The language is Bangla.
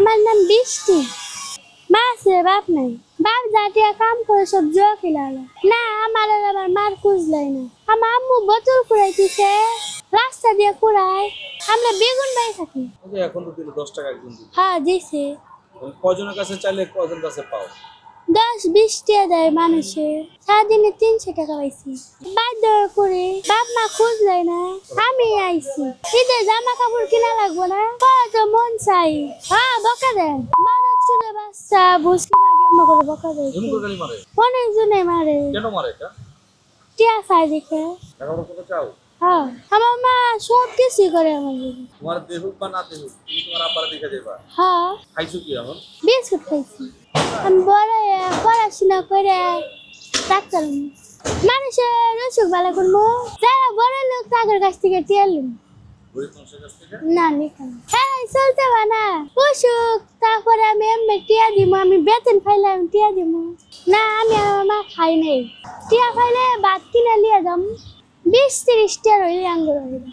আমার নাম বৃষ্টি। মা আছে বাপ নাই। বাপ জাতীয় কাম করে সব জোয়া খেলালো না, আমার আর আমার মার খুঁজলাই না। আমার আম্মু বোতল কুড়াইতেছে, রাস্তা দিয়ে কুড়ায়। আমরা বেগুন বাড়ি থাকি। এখন তো দিল 10 টাকা একজন দিল। হ্যাঁ দিছে। কজনের কাছে চাইলে কজন কাছে পাও? 10-20 টাকা দেয় মানুষে। সারাদিনে 300 টাকা পাইছি। বাধ্য করে বাপ মা খুঁজলাই না, আমি আইছি। ঈদের জামা কাপড় কিনা লাগবো না, কত মন চাই। হ্যাঁ বকা দেয়। মারার চুলে বাচ্চা বুঝতে পারি অন্য করে বকা দেয়। এমন করে গালি মারে? অনেক জনে মারে। কেন মারে এটা? টিয়া চাই দেখে। টাকা কত চাও? হ্যাঁ আমার মা সব কিছুই করে আমার জন্য। তোমার দেহুক বা না দেহুক তুমি তোমার আব্বার দিকে যাবা। হ্যাঁ খাইছো কি এখন? বিস্কুট খাইছি। আমি বড় পড়াশোনা করে ডাক্তার মানুষের অসুখ ভালো করবো, যারা বড় লোক তাদের কাছ থেকে টিয়ালুম। গরিব মানুষের কাছ থেকে? না নিতাম। হ্যাঁ চলতে পারে না অসুখ, তারপরে আমি এমনি টিয়া দিব, আমি বেতন পাইলে আমি টিয়া দিব না। আমি আমার মা খাই নাই। টিয়া পাইলে ভাত কিনে নিয়ে যাম, 20-30 টাকা হইলে আঙ্গুর হইল।